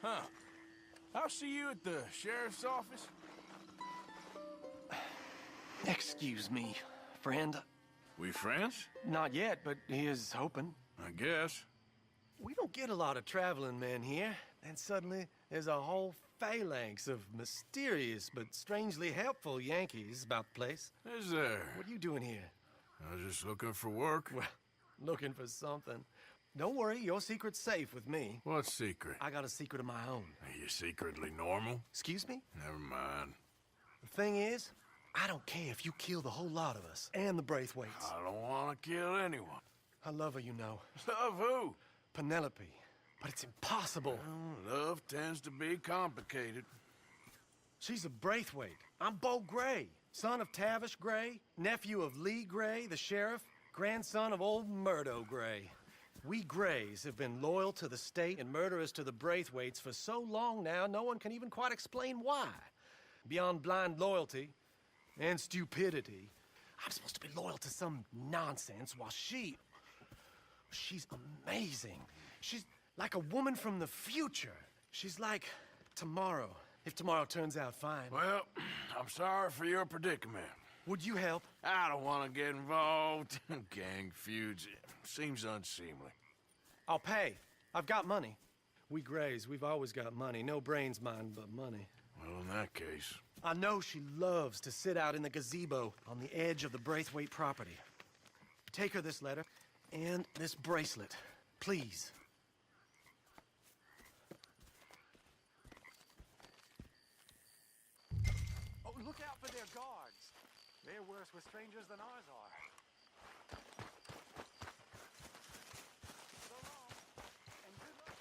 Huh. I'll see you at the sheriff's office. Excuse me, friend. We friends? Not yet, but here's hoping. I guess. We don't get a lot of traveling men here, and suddenly there's a whole phalanx of mysterious but strangely helpful Yankees about the place. Is there? What are you doing here? I was just looking for work. Well, looking for something. Don't worry, your secret's safe with me. What secret? I got a secret of my own. Are you secretly normal? Excuse me? Never mind. The thing is, I don't care if you kill the whole lot of us, and the Braithwaites. I don't want to kill anyone. I love her, you know. Love who? Penelope. But it's impossible. Well, love tends to be complicated. She's a Braithwaite. I'm Bo Gray, son of Tavish Gray, nephew of Lee Gray, the sheriff, grandson of old Murdo Gray. We Grays have been loyal to the state and murderous to the Braithwaites for so long now, no one can even quite explain why. Beyond blind loyalty and stupidity, I'm supposed to be loyal to some nonsense while she's amazing. She's like a woman from the future. She's like tomorrow, if tomorrow turns out fine. Well, I'm sorry for your predicament. Would you help? I don't want to get involved. Gang feuds. Seems unseemly. I'll pay. I've got money. We Grays, we've always got money. No brains, mind, but money. Well, in that case... I know she loves to sit out in the gazebo on the edge of the Braithwaite property. Take her this letter and this bracelet, please. Oh, look out for their guards. They're worse with strangers than ours are. So long, and good luck.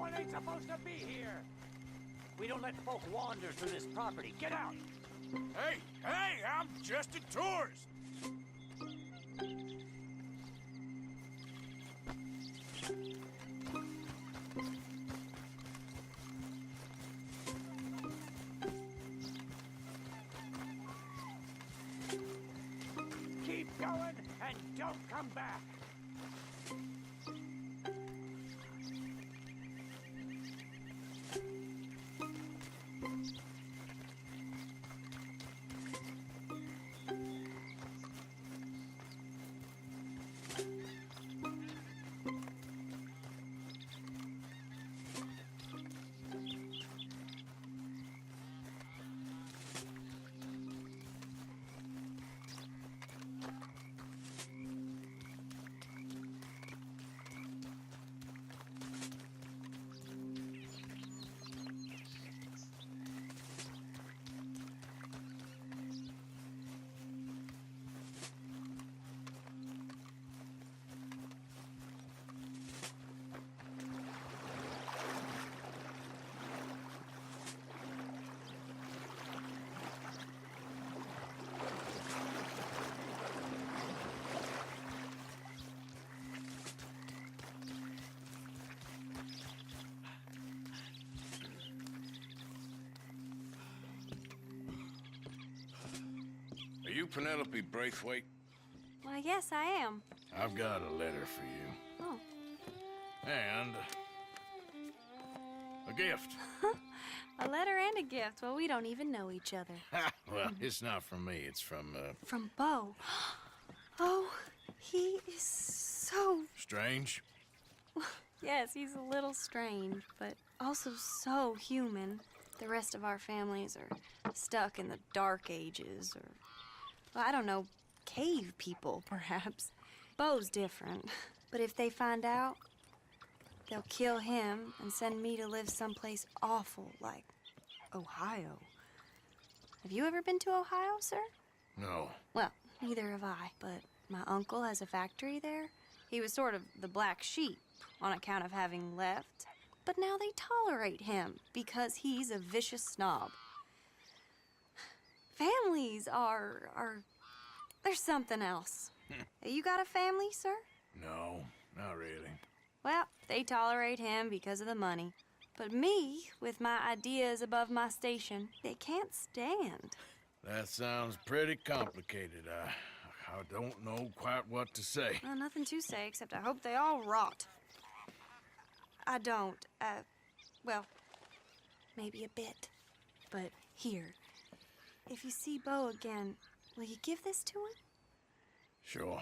one ain't supposed to be here. We don't let folk wander through this property. Get out! Hey, I'm just a tourist. Keep going and don't come back. Are you Penelope Braithwaite? Well, yes, I am. I've got a letter for you. Oh. And a gift. A letter and a gift. Well, we don't even know each other. Well, it's not from me. It's from, From Bo. Oh, he is so... Strange. Yes, he's a little strange, but also so human. The rest of our families are stuck in the Dark Ages, or... well, I don't know, cave people, perhaps. Bo's different. But if they find out, they'll kill him and send me to live someplace awful, like Ohio. Have you ever been to Ohio, sir? No. Well, neither have I, but my uncle has a factory there. He was sort of the black sheep on account of having left. But now they tolerate him because he's a vicious snob. Families are there's something else. You got a family, sir? No, not really. Well, they tolerate him because of the money. But me, with my ideas above my station, they can't stand. That sounds pretty complicated. I don't know quite what to say. Well, nothing to say, except I hope they all rot. I don't, well, maybe a bit. But here, if you see Bo again, will you give this to him? Sure.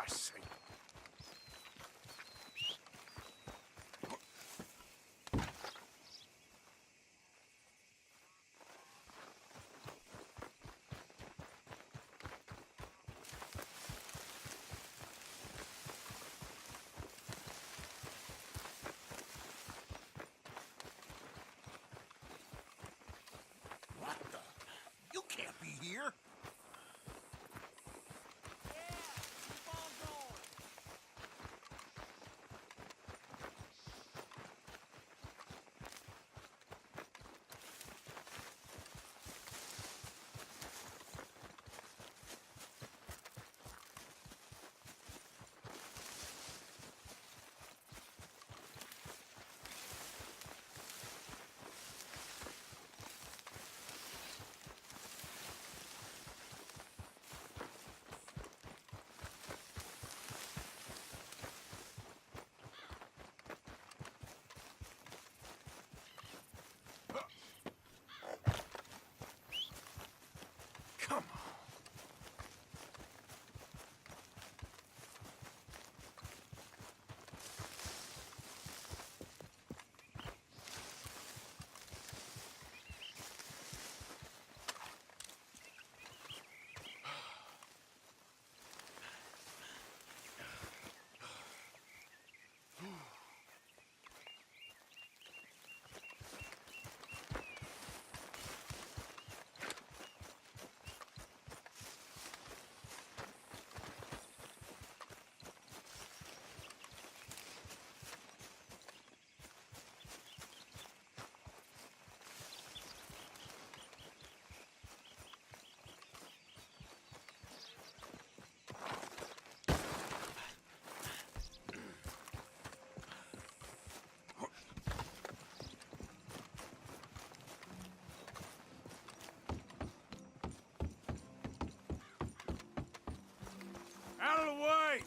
Christ's sake. What the? You can't be here. Come on. Out of the way!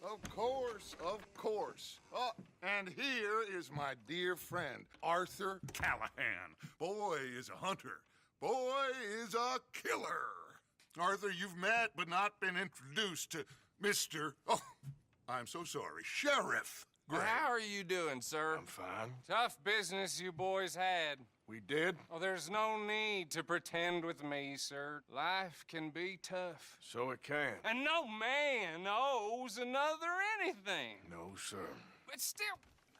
Of course, of course. Oh, and here is my dear friend, Arthur Callahan. Boy is a hunter. Boy is a killer. Arthur, you've met but not been introduced to Mr. Oh, I'm so sorry, Sheriff Gray. How are you doing, sir? I'm fine. Tough business you boys had. We did? Oh, there's no need to pretend with me, sir. Life can be tough. So it can. And no man owes another anything. No, sir. But still,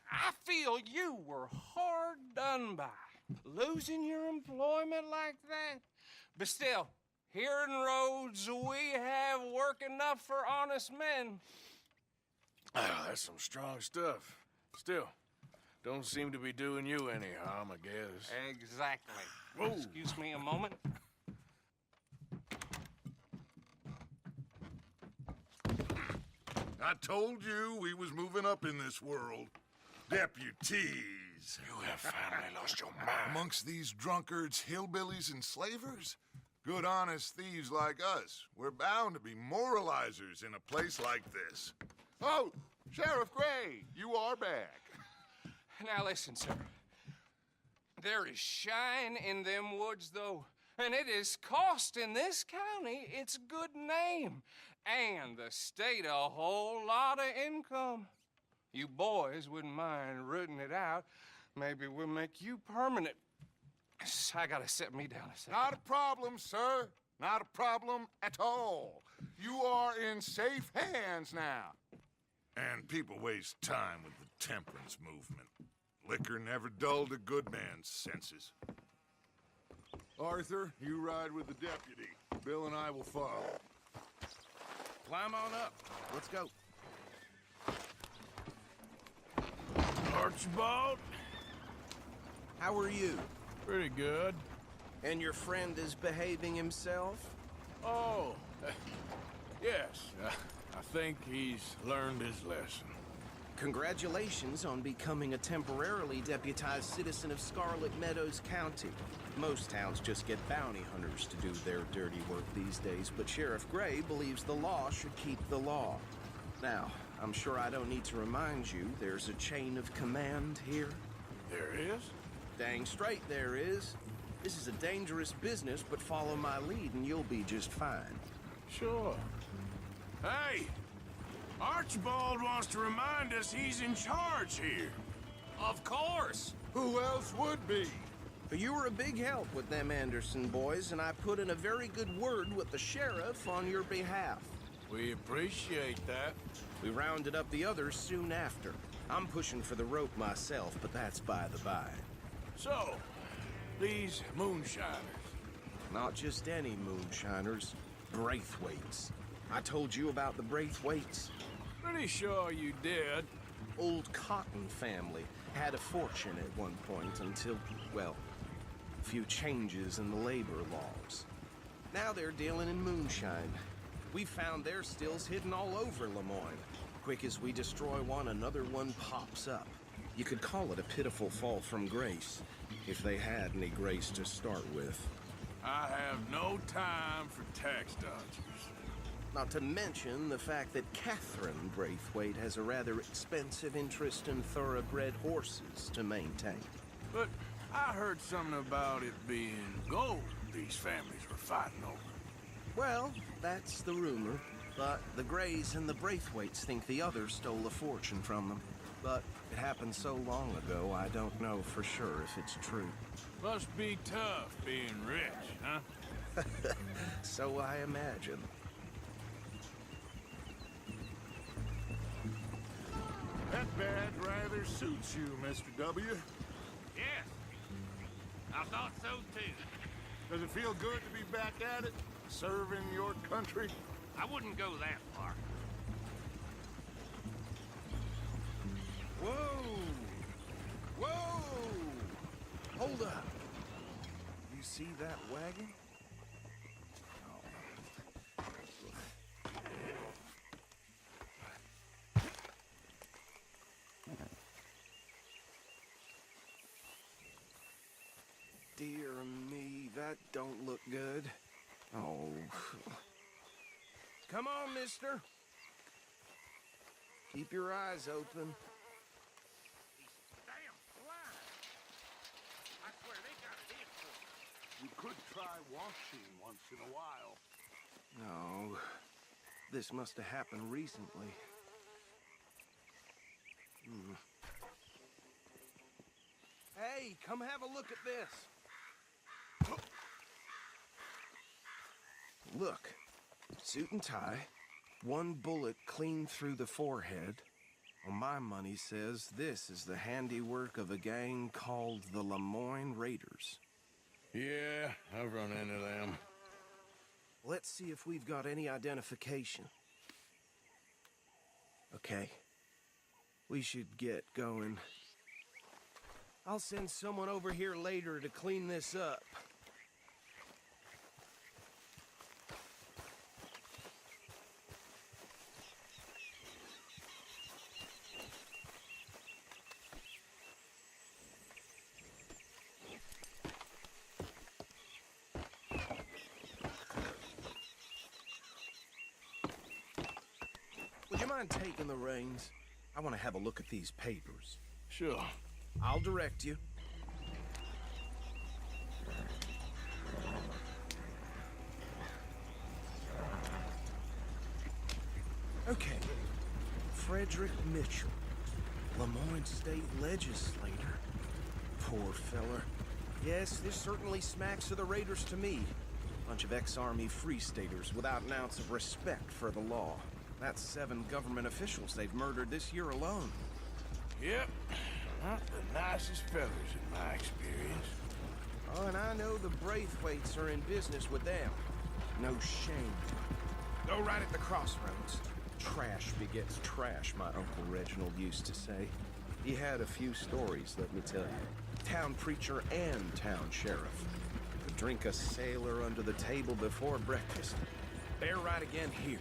I feel you were hard done by. Losing your employment like that. But still, here in Rhodes, we have work enough for honest men. Ah, that's some strong stuff. Still, don't seem to be doing you any harm, I guess. Exactly. Whoa. Excuse me a moment. I told you we was moving up in this world. Deputies. You have finally lost your mind. Amongst these drunkards, hillbillies, and slavers? Good, honest thieves like us. We're bound to be moralizers in a place like this. Oh, Sheriff Gray, you are back. Now listen, sir. There is shine in them woods, though, and it is costing this county its good name and the state a whole lot of income. You boys wouldn't mind rooting it out. Maybe we'll make you permanent. I gotta set me down a second. Not a problem, sir. Not a problem at all. You are in safe hands now. And people waste time with the temperance movement. Liquor never dulled a good man's senses. Arthur, you ride with the deputy. Bill and I will follow. Climb on up. Let's go. Archibald? How are you? Pretty good. And your friend is behaving himself? Oh, yes. I think he's learned his lesson. Congratulations on becoming a temporarily deputized citizen of Scarlet Meadows County. Most towns just get bounty hunters to do their dirty work these days, but Sheriff Gray believes the law should keep the law. Now, I'm sure I don't need to remind you there's a chain of command here. There is? Dang straight there is. This is a dangerous business, but follow my lead and you'll be just fine. Sure. Hey! Archibald wants to remind us he's in charge here. Of course! Who else would be? But you were a big help with them Anderson boys, and I put in a very good word with the sheriff on your behalf. We appreciate that. We rounded up the others soon after. I'm pushing for the rope myself, but that's by the by. So, these moonshiners. Not just any moonshiners, Braithwaites. I told you about the Braithwaites. Pretty sure you did. Old Cotton family had a fortune at one point until, well, a few changes in the labor laws. Now they're dealing in moonshine. We found their stills hidden all over Lemoyne. Quick as we destroy one, another one pops up. You could call it a pitiful fall from grace, if they had any grace to start with. I have no time for tax dodgers. Not to mention the fact that Catherine Braithwaite has a rather expensive interest in thoroughbred horses to maintain. But I heard something about it being gold these families were fighting over. Well, that's the rumor. But the Grays and the Braithwaites think the others stole a fortune from them. But it happened so long ago, I don't know for sure if it's true. Must be tough being rich, huh? So I imagine. That badge rather suits you, Mr. W. Yes. I thought so too. Does it feel good to be back at it? Serving your country? I wouldn't go that far. Whoa! Whoa! Hold up. You see that wagon? Dear me, that don't look good. Oh. Come on, mister. Keep your eyes open. Damn fly. I swear they got it in for me. You could try washing once in a while. No. This must have happened recently. Hey, come have a look at this. Look, suit and tie, one bullet clean through the forehead. Well, my money says this is the handiwork of a gang called the Lemoyne Raiders. Yeah, I've run into them. Let's see if we've got any identification. Okay. We should get going. I'll send someone over here later to clean this up. Would you mind taking the reins? I want to have a look at these papers. Sure. I'll direct you. Okay. Frederick Mitchell, Lemoyne State Legislator. Poor feller. Yes, this certainly smacks of the Raiders to me. Bunch of ex-Army Free Staters without an ounce of respect for the law. That's 7 government officials they've murdered this year alone. Yep. Not the nicest fellas in my experience. Oh, and I know the Braithwaites are in business with them. No shame. Go right at the crossroads. Trash begets trash, my Uncle Reginald used to say. He had a few stories, let me tell you. Town preacher and town sheriff. Could drink a sailor under the table before breakfast. Bear right again here.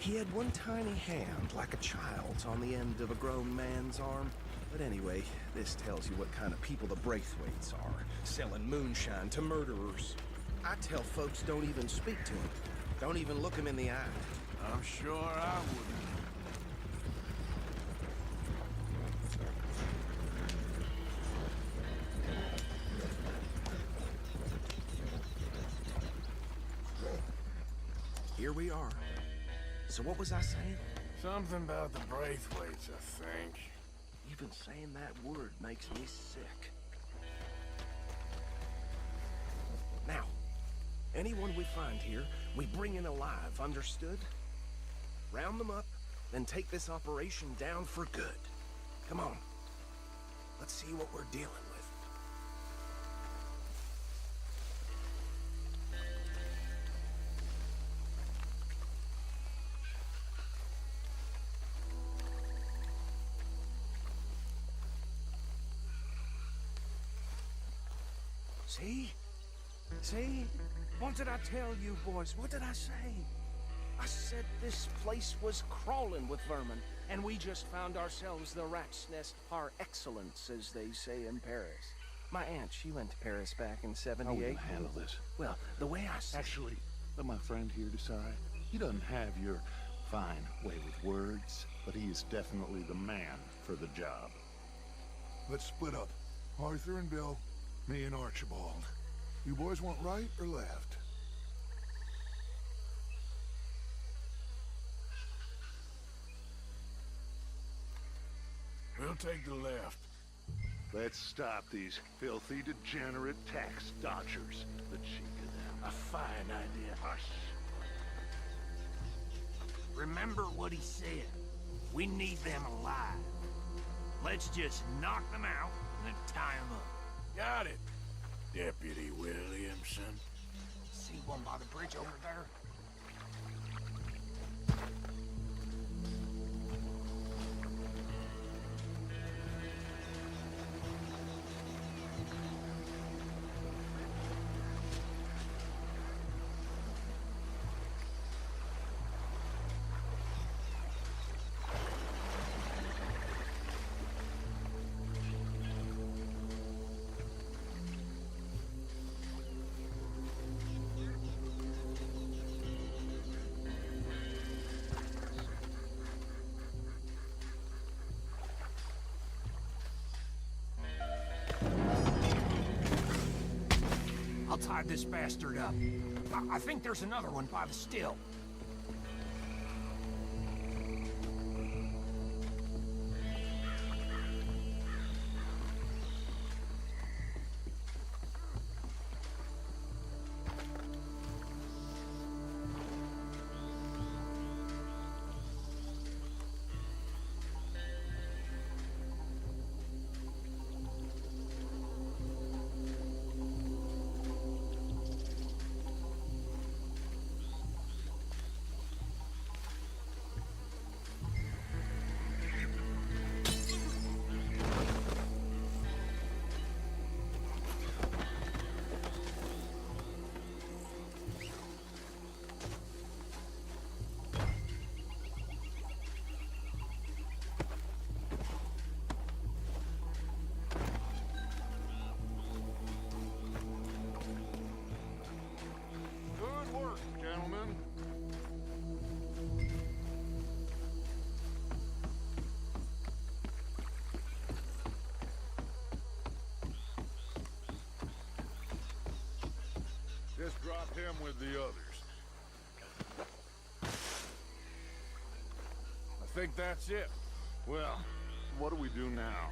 He had one tiny hand, like a child's, on the end of a grown man's arm. But anyway, this tells you what kind of people the Braithwaites are, selling moonshine to murderers. I tell folks don't even speak to them. Don't even look them in the eye. I'm sure I wouldn't. Here we are. So what was I saying? Something about the Braithwaites, I think. Even saying that word makes me sick. Now, anyone we find here, we bring in alive, understood? Round them up, then take this operation down for good. Come on. Let's see what we're dealing with. See? See? What did I tell you, boys? What did I say? I said this place was crawling with vermin, and we just found ourselves the rat's nest par excellence, as they say in Paris. My aunt, she went to Paris back in How are we '78. gonna handle this? Well, the way I said... Actually, let my friend here decide. He doesn't have your fine way with words, but he is definitely the man for the job. Let's split up. Arthur and Bill, me and Archibald. You boys want right or left? We'll take the left. Let's stop these filthy, degenerate tax dodgers. The cheek of them. A fine idea. Hush. Remember what he said. We need them alive. Let's just knock them out and then tie them up. Got it, Deputy Williamson. See one by the bridge over there? I'll tie this bastard up. I think there's another one by the still. Good work, gentlemen. Just drop him with the others. I think that's it. Well, what do we do now?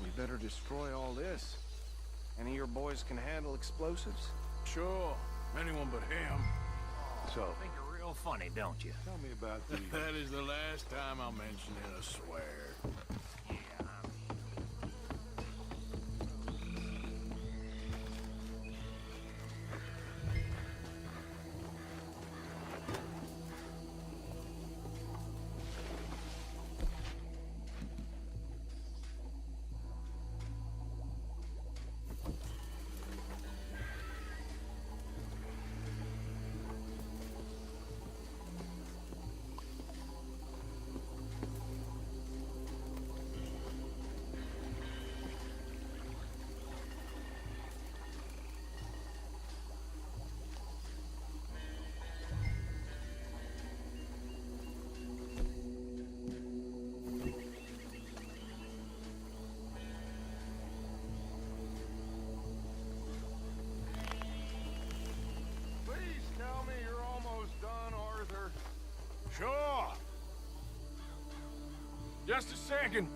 We better destroy all this. Any of your boys can handle explosives? Sure, anyone but him. So, I think you're real funny, don't you? tell me about the... That is the last time I'll mention it, I swear. Yeah, Just a second.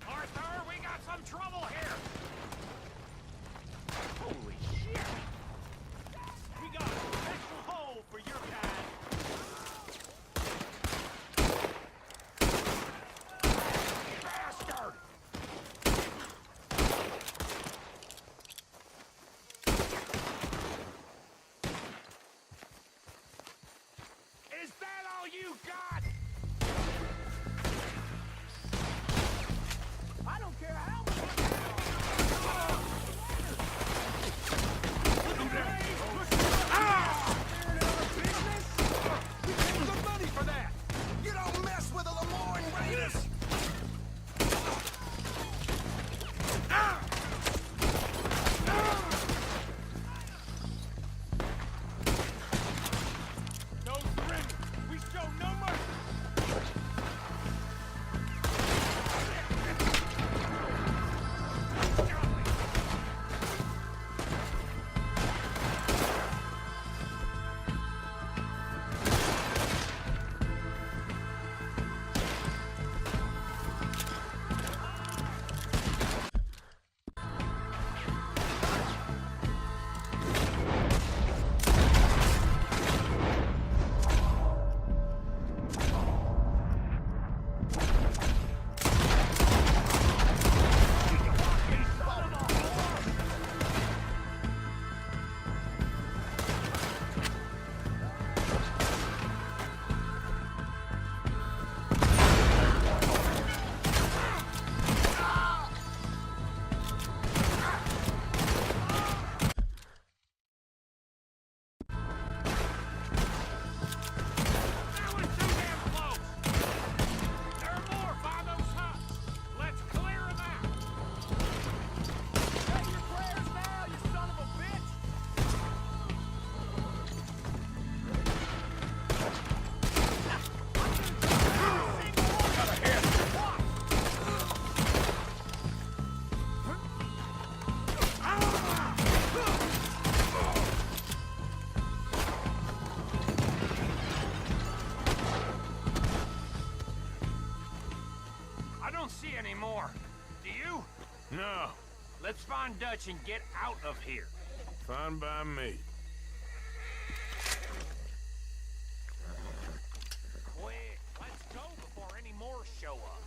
Arthur, we got some trouble here! Holy shit! We got a special hole for your kind. Bastard! Is that all you got? I don't care how much. We paid good money for that. You don't mess with the Lemoyne Raiders. No surrender. We show no mercy. That was too damn close! There are more by those huts! Let's clear them out! Say your prayers now, you son of a bitch! I don't see any more. Do you? No, Let's find Dutch and get out of here. fine by me. Quick, let's go before any more show up.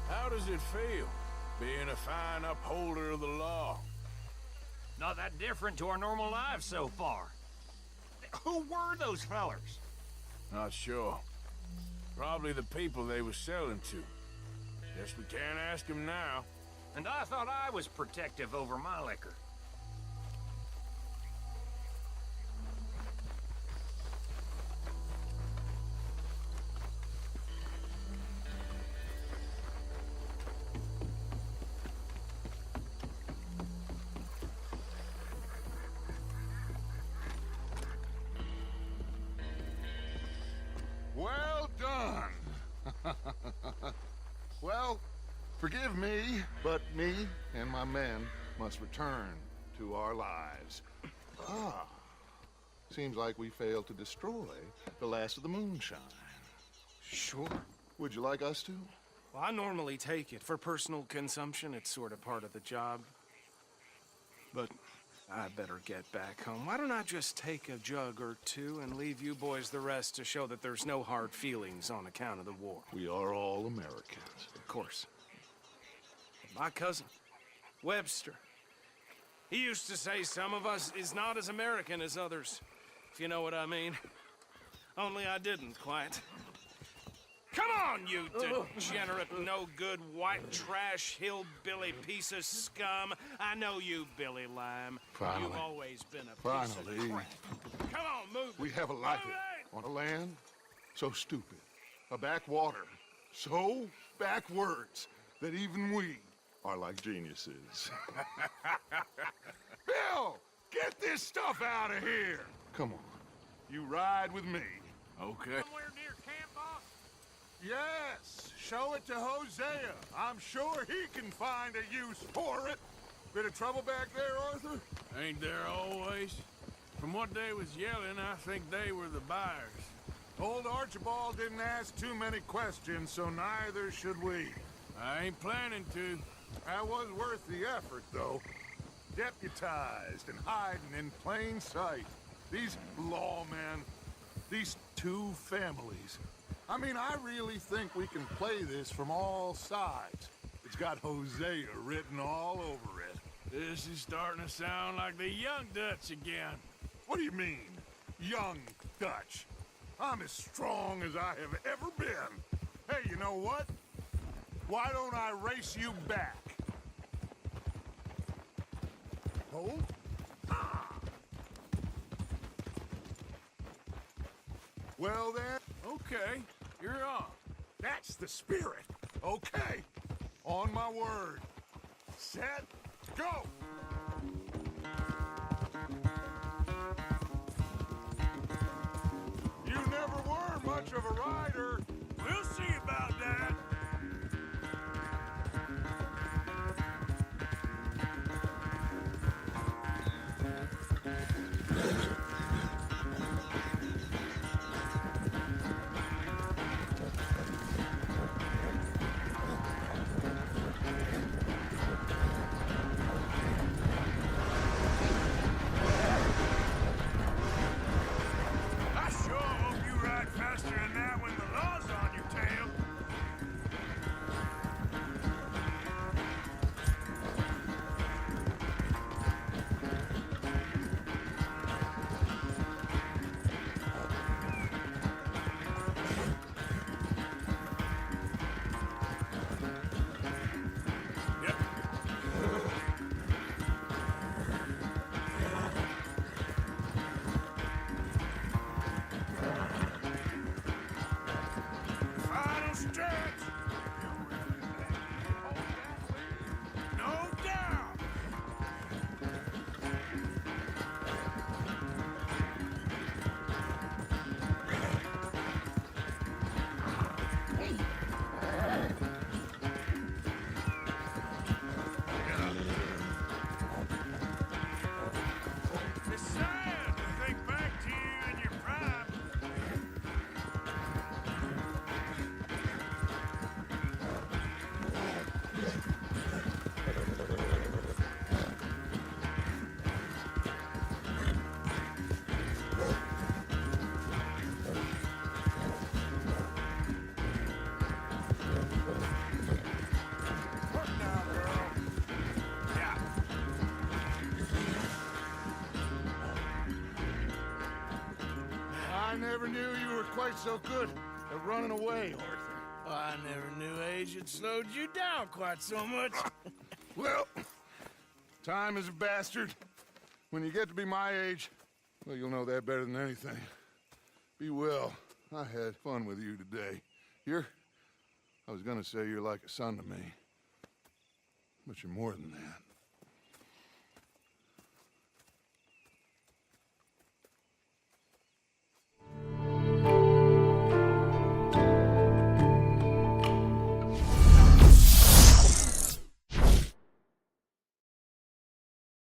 How does it feel, being a fine upholder of the law? Not that different to our normal lives so far. Who were those fellers? Not sure. Probably the people they were selling to. Guess we can't ask them now. And I thought I was protective over my liquor. Well done. Well, forgive me, but me and my men must return to our lives. Ah, seems like we failed to destroy the last of the moonshine. Sure. Would you like us to? Well, I normally take it. For personal consumption, it's sort of part of the job. But I better get back home. Why don't I just take a jug or two and leave you boys the rest to show that there's no hard feelings on account of the war? We are all Americans. Of course. My cousin, Webster, he used to say some of us is not as American as others, if you know what I mean. Only I didn't quite. Come on, you degenerate, no-good, white trash, hillbilly piece of scum. I know you, Billy Lime. Finally. You've always been a piece Finally. of crap. Come on, move. We have a life on a land so stupid, a backwater so backwards that even we are like geniuses. Bill, get this stuff out of here. Come on, you ride with me. Okay. Somewhere near camp, boss? Yes, show it to Hosea. I'm sure he can find a use for it. Bit of trouble back there, Arthur? Ain't there always? From what they was yelling, I think they were the buyers. Old Archibald didn't ask too many questions, so neither should we. I ain't planning to. That was worth the effort, though. Deputized and hiding in plain sight. These lawmen, these two families. I mean, I really think we can play this from all sides. It's got Hosea written all over it. This is starting to sound like the Young Dutch again. What do you mean, young Dutch? I'm as strong as I have ever been. Hey, you know what? Why don't I race you back? Hold. Ah. Well then, Okay, you're on. that's the spirit. Okay, on my word. Set, go! You never were much of a rider. We'll see about that. I sure hope you ride faster than that when the law's on your tail. Yep. Final stretch. No doubt. It's sad to think back to you in your prime. Work now, girl. Yeah. I never knew you were quite so good at running away, Arthur. I never knew age had slowed you down quite so much. Well, time is a bastard. When you get to be my age, well, you'll know that better than anything. Be well. I had fun with you today. I was gonna say you're like a son to me. But you're more than that.